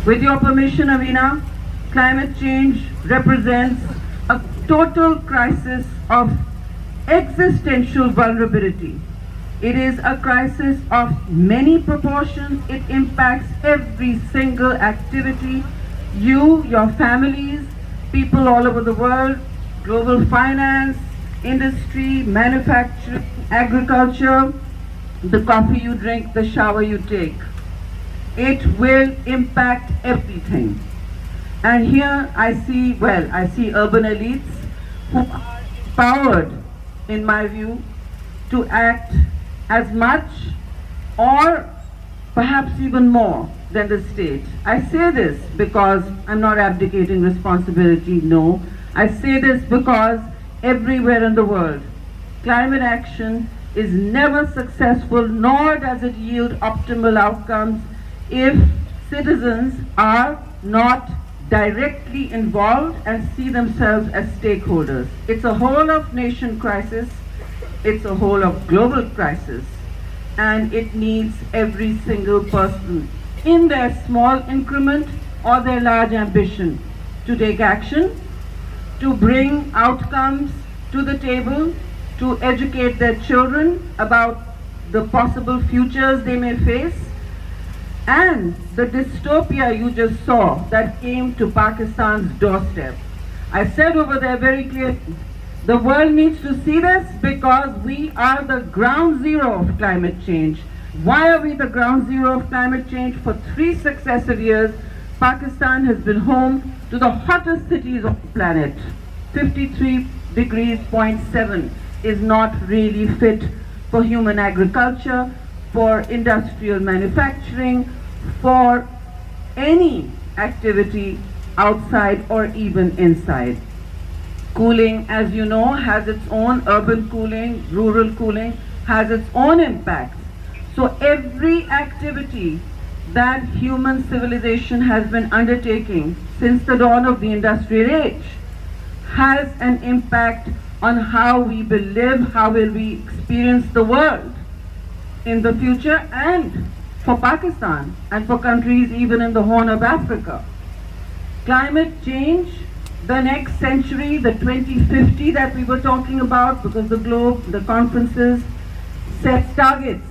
With your permission, Avina, climate change represents a total crisis of existential vulnerability. It is a crisis of many proportions. It impacts every single activity. You, your families, people all over the world, global finance, industry, manufacturing, agriculture, the coffee you drink, the shower you take. It will impact everything. And here I see urban elites who are empowered, in my view, to act as much or perhaps even more than the state. I say this because I'm not abdicating responsibility, no. I say this because everywhere in the world, climate action is never successful, nor does it yield optimal outcomes if citizens are not directly involved and see themselves as stakeholders. It's a whole of nation crisis, it's a whole of global crisis, and it needs every single person in their small increment or their large ambition to take action, to bring outcomes to the table, to educate their children about the possible futures they may face, and the dystopia you just saw that came to Pakistan's doorstep. I said over there very clearly, the world needs to see this because we are the ground zero of climate change. Why are we the ground zero of climate change? For 3 successive years, Pakistan has been home to the hottest cities of the planet. 53 degrees, 0.7 is not really fit for human agriculture, for industrial manufacturing, for any activity outside or even inside. Cooling, as you know, has its own urban cooling, rural cooling, has its own impacts. So every activity that human civilization has been undertaking since the dawn of the industrial age has an impact on how we will live, how will we experience the world in the future, and for Pakistan and for countries even in the Horn of Africa. Climate change, the next century, the 2050 that we were talking about, because the globe, the conferences sets targets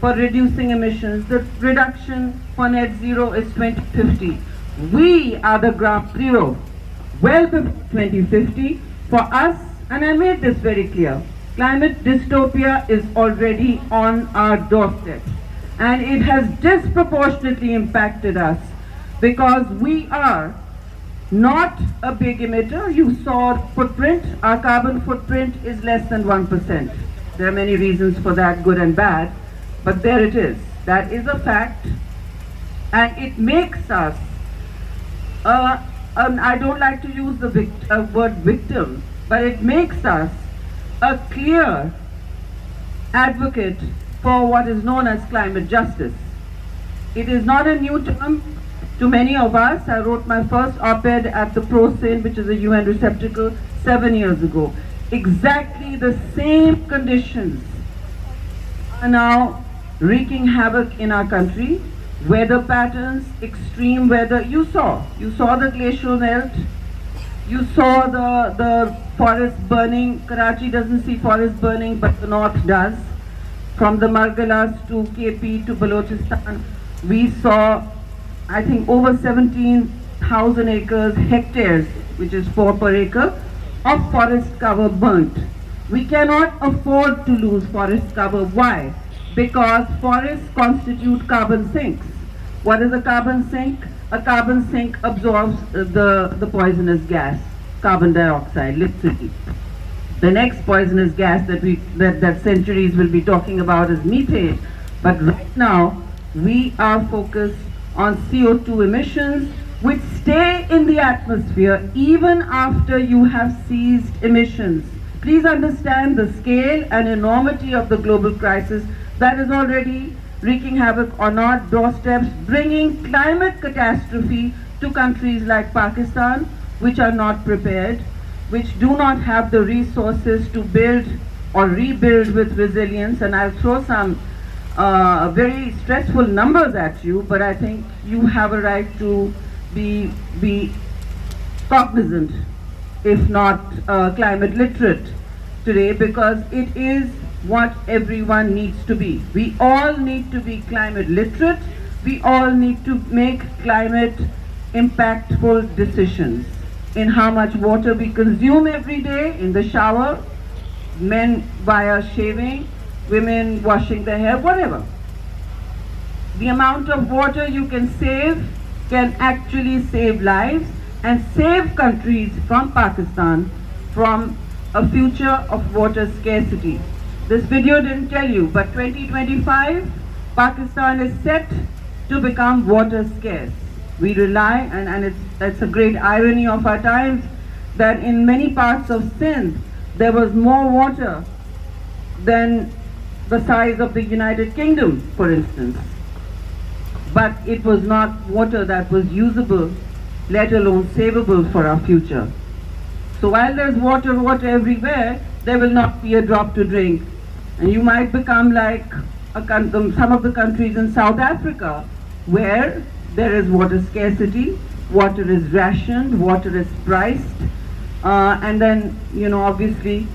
for reducing emissions. The reduction for net zero is 2050. We are the ground zero. Well before 2050, for us, and I made this very clear, climate dystopia is already on our doorstep. And it has disproportionately impacted us because we are not a big emitter. You saw footprint. Our carbon footprint is less than 1%. There are many reasons for that, good and bad, but there it is. That is a fact, and it makes us, I don't like to use the word victim, but it makes us a clear advocate for what is known as climate justice. It is not a new term to many of us. I wrote my first op-ed at the ProSyn, which is a UN receptacle, 7 years ago. Exactly the same conditions are now wreaking havoc in our country. Weather patterns, extreme weather, you saw the glacial melt, you saw the forest burning. Karachi doesn't see forest burning, but the north does. From the Margalas to KP to Balochistan, we saw, I think, over 17,000 hectares, which is 4 per acre, of forest cover burnt. We cannot afford to lose forest cover. Why? Because forests constitute carbon sinks. What is a carbon sink? A carbon sink absorbs the poisonous gas, carbon dioxide, literally. The next poisonous gas that centuries will be talking about is methane. But right now, we are focused on CO2 emissions, which stay in the atmosphere even after you have ceased emissions. Please understand the scale and enormity of the global crisis that is already wreaking havoc on our doorsteps, bringing climate catastrophe to countries like Pakistan, which are not prepared, which do not have the resources to build or rebuild with resilience. And I'll throw some very stressful numbers at you, but I think you have a right to be cognizant, if not climate literate today, because it is what everyone needs to be. We all need to be climate literate. We all need to make climate impactful decisions in how much water we consume every day in the shower, men via shaving, women washing their hair, whatever. The amount of water you can save can actually save lives and save countries from Pakistan from a future of water scarcity. This video didn't tell you, but 2025, Pakistan is set to become water scarce. We rely, and it's a great irony of our times, that in many parts of Sindh, there was more water than the size of the United Kingdom, for instance. But it was not water that was usable, let alone savable for our future. So while there's water everywhere, there will not be a drop to drink. And you might become like some of the countries in South Africa, where there is water scarcity, water is rationed, water is priced, and then, obviously,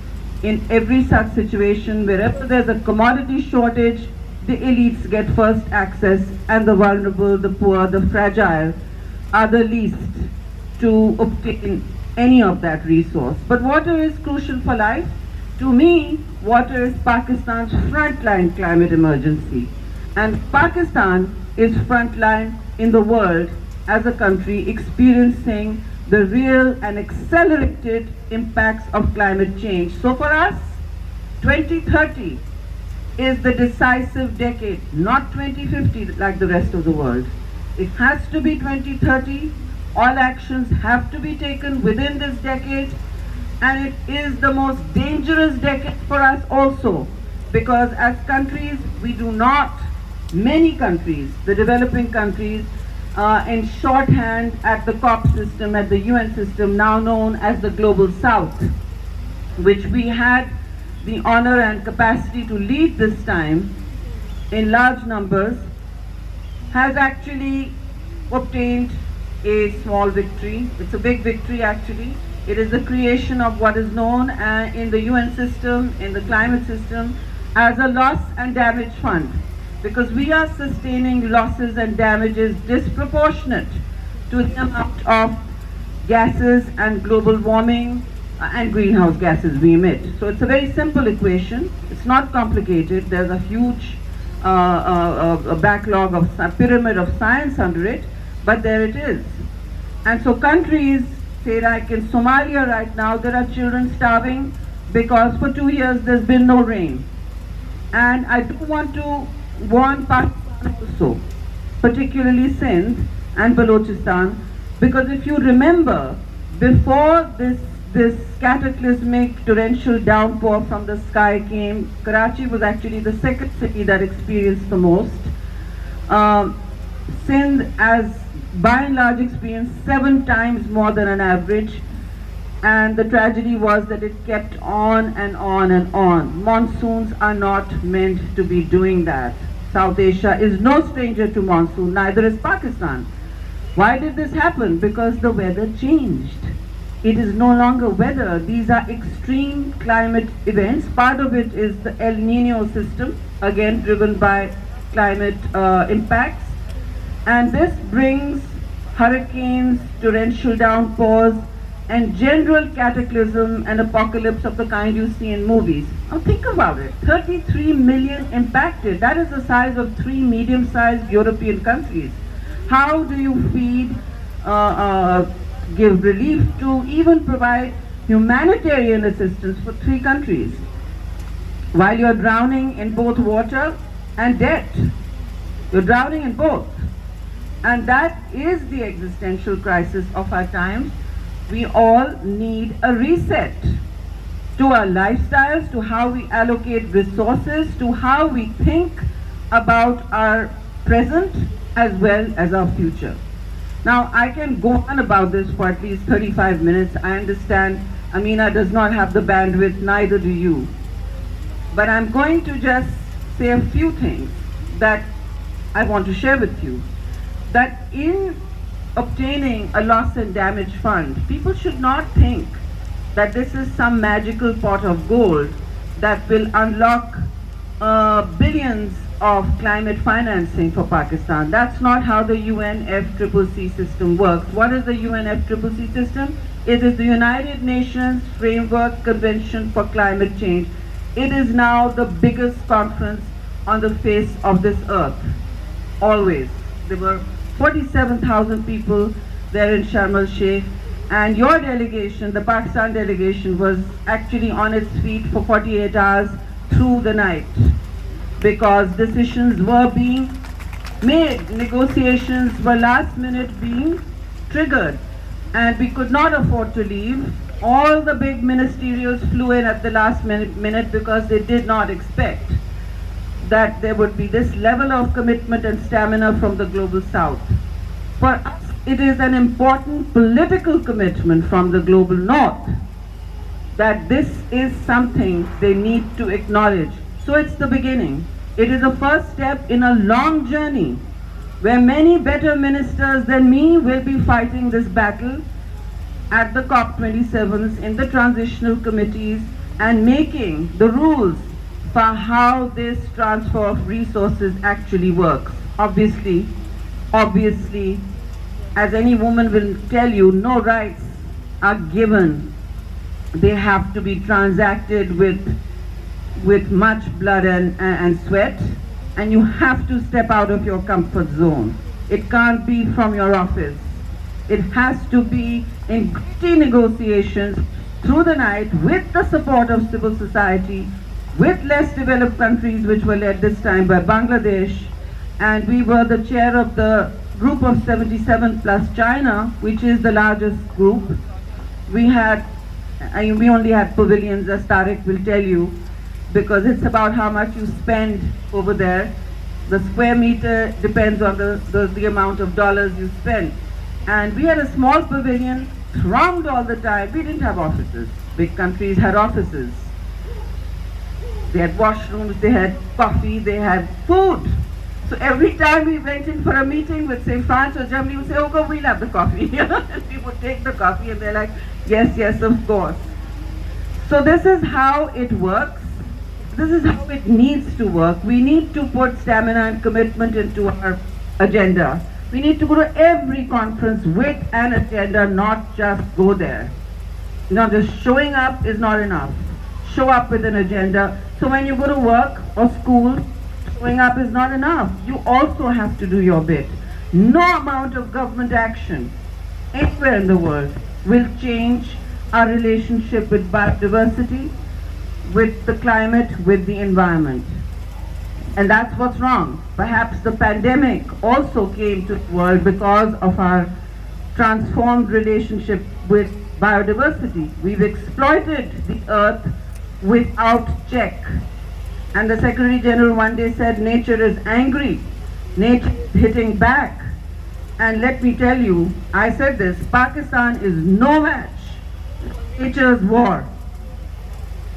in every such situation, wherever there's a commodity shortage, the elites get first access, and the vulnerable, the poor, the fragile are the least to obtain any of that resource. But water is crucial for life. To me, water is Pakistan's frontline climate emergency. And Pakistan is frontline in the world as a country experiencing the real and accelerated impacts of climate change. So for us, 2030 is the decisive decade, not 2050 like the rest of the world. It has to be 2030. All actions have to be taken within this decade, and it is the most dangerous decade for us also, because as countries, we do not, many countries, the developing countries, in shorthand at the COP system, at the UN system, now known as the Global South, which we had the honor and capacity to lead this time in large numbers, has actually obtained a small victory. It's a big victory actually. It is the creation of what is known in the UN system, in the climate system, as a loss and damage fund, because we are sustaining losses and damages disproportionate to the amount of gases and global warming and greenhouse gases we emit. So it's a very simple equation. It's not complicated. There's a huge a backlog of a pyramid of science under it, but there it is. And so countries, say like in Somalia right now, there are children starving because for 2 years there's been no rain. And I do want to warn Pakistan also, particularly Sindh and Balochistan, because if you remember, before this cataclysmic torrential downpour from the sky came, Karachi was actually the second city that experienced the most. Sindh, as by and large, experienced 7 times more than an average, and the tragedy was that it kept on and on and on. Monsoons are not meant to be doing that. South Asia is no stranger to monsoon, neither is Pakistan. Why did this happen? Because the weather changed. It is no longer weather. These are extreme climate events. Part of it is the El Nino system, again driven by climate impacts. And this brings hurricanes, torrential downpours, and general cataclysm and apocalypse of the kind you see in movies. Now think about it. 33 million impacted. That is the size of 3 medium-sized European countries. How do you feed, give relief to, even provide humanitarian assistance for 3 countries while you're drowning in both water and debt? You're drowning in both. And that is the existential crisis of our times. We all need a reset to our lifestyles, to how we allocate resources, to how we think about our present as well as our future. Now, I can go on about this for at least 35 minutes. I understand Amina does not have the bandwidth, neither do you. But I'm going to just say a few things. that I want to share with you, that in obtaining a loss and damage fund, people should not think that this is some magical pot of gold that will unlock billions of climate financing for Pakistan. That's not how the UNFCCC system works. What is the UNFCCC system? It is the United Nations Framework Convention for Climate Change. It is now the biggest conference on the face of this earth. Always. There were 47,000 people there in Sharm el-Sheikh, and your delegation, the Pakistan delegation, was actually on its feet for 48 hours through the night, because decisions were being made, negotiations were last minute being triggered, and we could not afford to leave. All the big ministerials flew in at the last minute because they did not expect that there would be this level of commitment and stamina from the global south. For us, it is an important political commitment from the global north that this is something they need to acknowledge. So it's the beginning. It is a first step in a long journey where many better ministers than me will be fighting this battle at the COP27s in the transitional committees and making the rules for how this transfer of resources actually works. Obviously, as any woman will tell you, no rights are given. They have to be transacted with much blood and sweat, and you have to step out of your comfort zone. It can't be from your office. It has to be in gritty negotiations through the night with the support of civil society, with less developed countries, which were led this time by Bangladesh, and we were the chair of the group of 77 plus China, which is the largest group. We only had pavilions, as Tariq will tell you, because it's about how much you spend over there. The square meter depends on the amount of dollars you spend. And we had a small pavilion, thronged all the time. We didn't have offices. Big countries had offices. They had washrooms, they had coffee, they had food. So every time we went in for a meeting with, say, France or Germany, we would say, oh, we'll have the coffee. And we would take the coffee, and they're like, yes, yes, of course. So this is how it works. This is how it needs to work. We need to put stamina and commitment into our agenda. We need to go to every conference with an agenda, not just go there. Now, just showing up is not enough. Show up with an agenda. So when you go to work or school, showing up is not enough. You also have to do your bit. No amount of government action anywhere in the world will change our relationship with biodiversity, with the climate, with the environment. And that's what's wrong. Perhaps the pandemic also came to the world because of our transformed relationship with biodiversity. We've exploited the earth without check. And the Secretary General one day said, nature is angry, nature is hitting back. And let me tell you, I said this, Pakistan is no match for nature's war,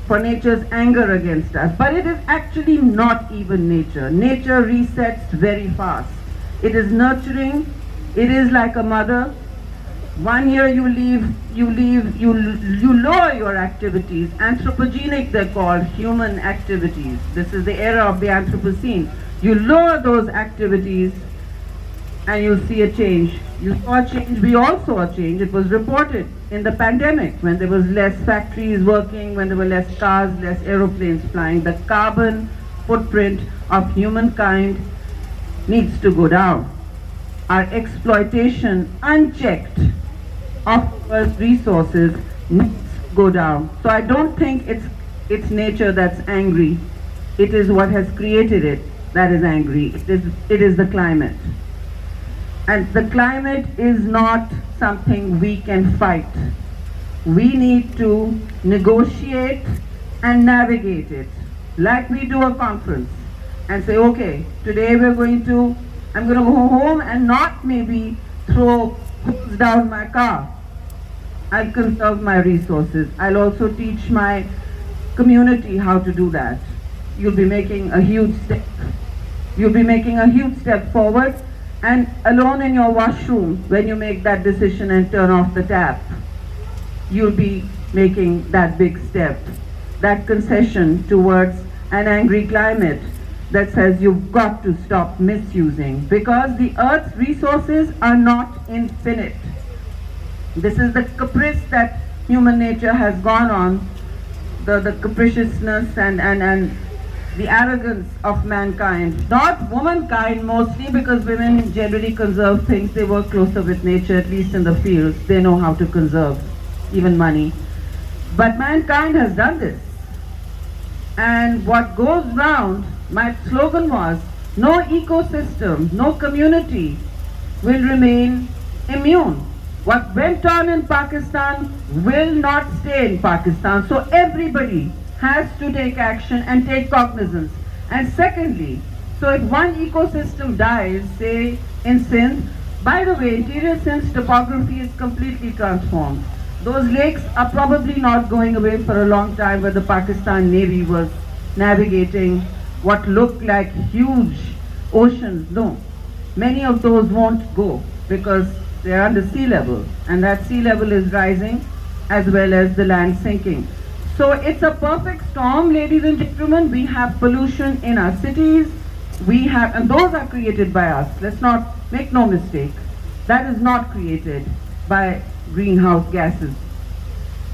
for nature's anger against us. But it is actually not even nature. Nature resets very fast. It is nurturing. It is like a mother. 1 year you lower your activities. Anthropogenic, they're called, human activities. This is the era of the Anthropocene. You lower those activities and you'll see a change. You saw a change, we all saw a change. It was reported in the pandemic when there was less factories working, when there were less cars, less aeroplanes flying. The carbon footprint of humankind needs to go down. Our exploitation unchecked of Earth's resources needs to go down. So I don't think it's nature that's angry. It is what has created it that is angry. It is the climate. And the climate is not something we can fight. We need to negotiate and navigate it. Like we do a conference and say, okay, today I'm going to go home and not maybe throw hoods down my car. I'll conserve my resources. I'll also teach my community how to do that. You'll be making a huge step You'll be making a huge step forward, and alone in your washroom, when you make that decision and turn off the tap, you'll be making that big step, that concession towards an angry climate that says you've got to stop misusing, because the earth's resources are not infinite. This is the caprice that human nature has gone on, the capriciousness and the arrogance of mankind. Not womankind mostly, because women generally conserve things. They work closer with nature, at least in the fields. They know how to conserve, even money. But mankind has done this. And what goes round, my slogan was, no ecosystem, no community will remain immune. What went on in Pakistan will not stay in Pakistan. So everybody has to take action and take cognizance. And secondly, so if one ecosystem dies, say in Sindh, by the way, interior Sindh's topography is completely transformed. Those lakes are probably not going away for a long time, where the Pakistan Navy was navigating what looked like huge oceans. No, many of those won't go because they're under sea level, and that sea level is rising as well as the land sinking. So it's a perfect storm, ladies and gentlemen. We have pollution in our cities, and those are created by us. Let's not make no mistake. That is not created by greenhouse gases.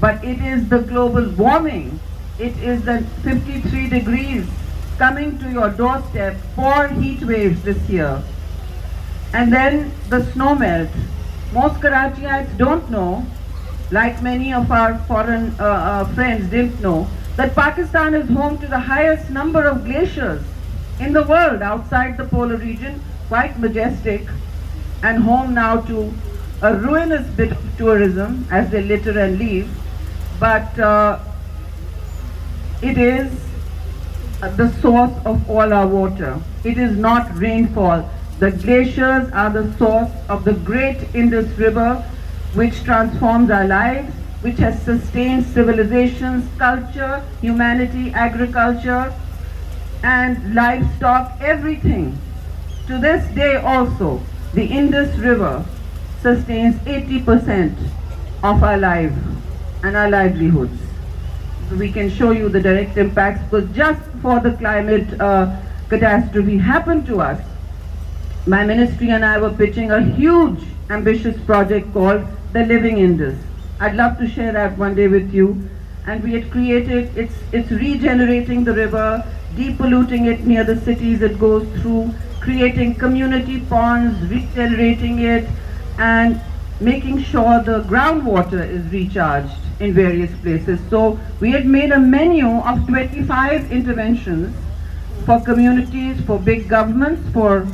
But it is the global warming. It is the 53 degrees coming to your doorstep, 4 heat waves this year. And then the snow melt. Most Karachiites don't know, like many of our foreign friends didn't know, that Pakistan is home to the highest number of glaciers in the world outside the polar region, quite majestic, and home now to a ruinous bit of tourism as they litter and leave. But it is the source of all our water. It is not rainfall. The glaciers are the source of the great Indus River, which transforms our lives, which has sustained civilizations, culture, humanity, agriculture, and livestock, everything. To this day also, the Indus River sustains 80% of our lives and our livelihoods. So we can show you the direct impacts, because just before the climate catastrophe happened to us, my ministry and I were pitching a huge, ambitious project called the Living Indus. I'd love to share that one day with you. And we had created, it's regenerating the river, depolluting it near the cities it goes through, creating community ponds, regenerating it, and making sure the groundwater is recharged in various places. So we had made a menu of 25 interventions for communities, for big governments, for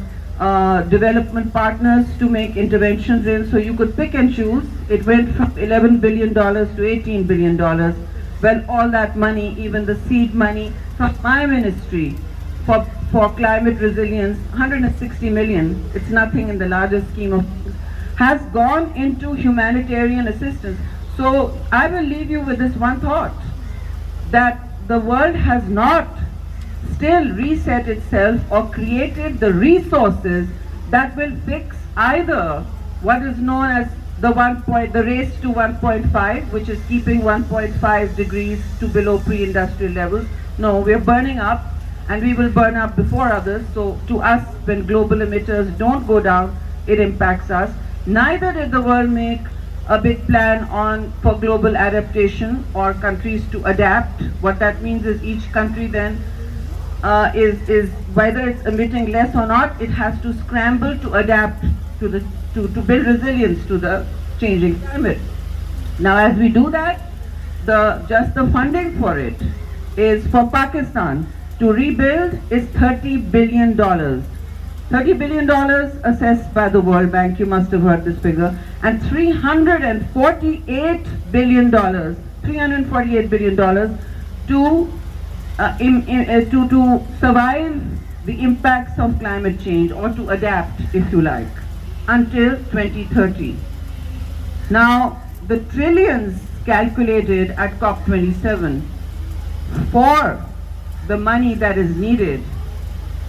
development partners to make interventions in. So you could pick and choose. It went from $11 billion to $18 billion. Well, all that money, even the seed money from my ministry for climate resilience, 160 million, it's nothing in the larger scheme of things, has gone into humanitarian assistance. So I will leave you with this one thought, that the world has not still reset itself or created the resources that will fix either what is known as the race to 1.5, which is keeping 1.5 degrees to below pre-industrial levels. No, we're burning up, and we will burn up before others. So to us, when global emitters don't go down, it impacts us. Neither did the world make a big plan for global adaptation or countries to adapt. What that means is each country then is whether it's emitting less or not, it has to scramble to adapt to build resilience to the changing climate. Now, as we do that, just the funding for it is for Pakistan to rebuild is $30 billion. $30 billion assessed by the World Bank, you must have heard this figure, and $348 billion to survive the impacts of climate change, or to adapt, if you like, until 2030. Now, the trillions calculated at COP27 for the money that is needed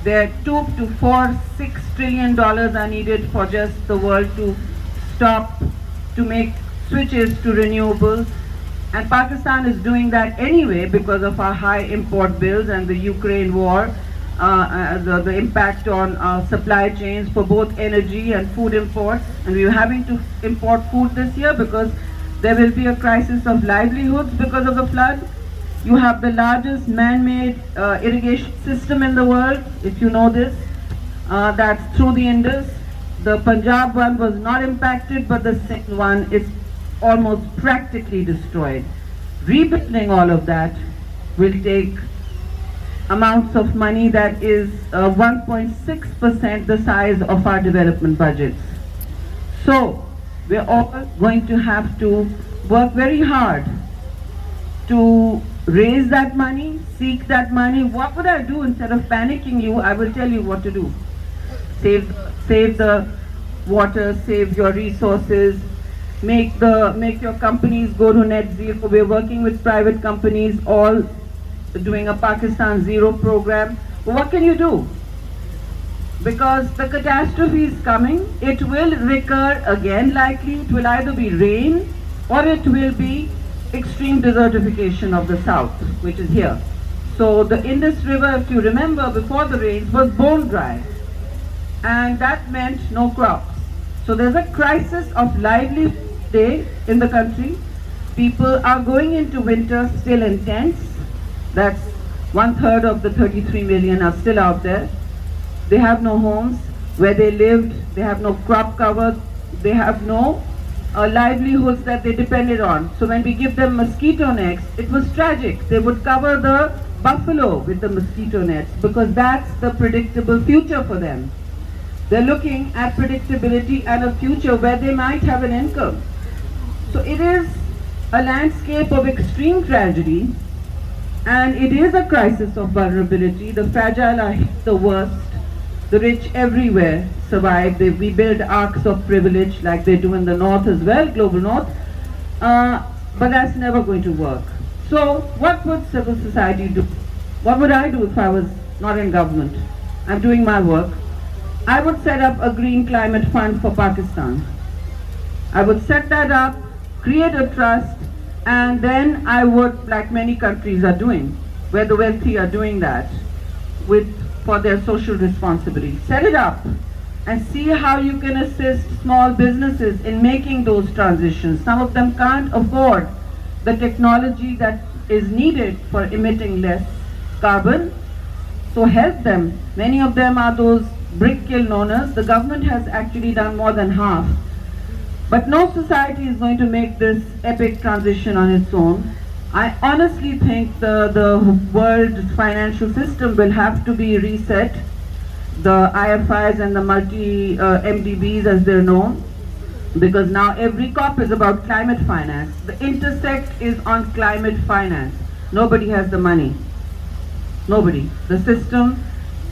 There $2 to $6 trillion are needed for just the world to stop, to make switches to renewables. And Pakistan is doing that anyway because of our high import bills and the Ukraine war, the impact on supply chains for both energy and food imports. And we are having to import food this year because there will be a crisis of livelihoods because of the flood. You have the largest man-made irrigation system in the world, if you know this. That's through the Indus. The Punjab one was not impacted, but the Sindh one is almost practically destroyed. Rebuilding all of that will take amounts of money that is 1.6% the size of our development budgets. So we're all going to have to work very hard to raise that money, seek that money. What would I do instead of panicking you? I will tell you what to do. Save the water, save your resources, make your companies go to net zero. We're working with private companies, all doing a Pakistan Zero program. But what can you do? Because the catastrophe is coming. It will recur again likely. It will either be rain or it will be extreme desertification of the south, which is here. So the Indus River, if you remember, before the rains was bone dry. And that meant no crops. So there's a crisis of livelihood today in the country. People are going into winter still in tents. That's 1/3 of the 33 million are still out there. They have no homes where they lived. They have no crop cover. They have no livelihoods that they depended on. So when we give them mosquito nets, it was tragic. They would cover the buffalo with the mosquito nets because that's the predictable future for them. They're looking at predictability and a future where they might have an income. So it is a landscape of extreme tragedy, and it is a crisis of vulnerability. The fragile are hit the worst. The rich everywhere survive. We build arcs of privilege like they do in the north as well, global north. But that's never going to work. So what would civil society do? What would I do if I was not in government? I'm doing my work. I would set up a green climate fund for Pakistan. I would set that up, create a trust, and then I would, like many countries are doing, where the wealthy are doing that for their social responsibility. Set it up and see how you can assist small businesses in making those transitions. Some of them can't afford the technology that is needed for emitting less carbon, so help them. Many of them are those brick kiln owners. The government has actually done more than half. But no society is going to make this epic transition on its own. I honestly think the world financial system will have to be reset. The IFIs and the multi-MDBs as they're known, because now every COP is about climate finance. The intersect is on climate finance. Nobody has the money. Nobody. The system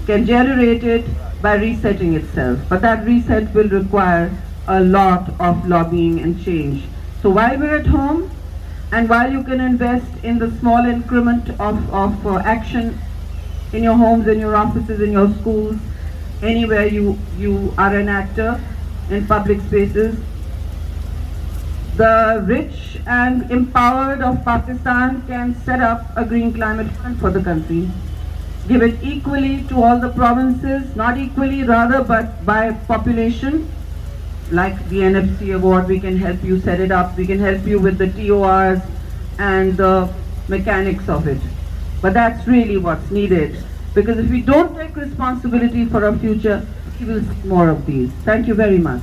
can generate it by resetting itself, but that reset will require a lot of lobbying and change. So while we're at home, and while you can invest in the small increment of action in your homes, in your offices, in your schools, anywhere you are an actor in public spaces, the rich and empowered of Pakistan can set up a green climate fund for the country. Give it equally to all the provinces, not equally rather, but by population. Like the NFC award, we can help you set it up. We can help you with the TORs and the mechanics of it. But that's really what's needed. Because if we don't take responsibility for our future, we will see more of these. Thank you very much.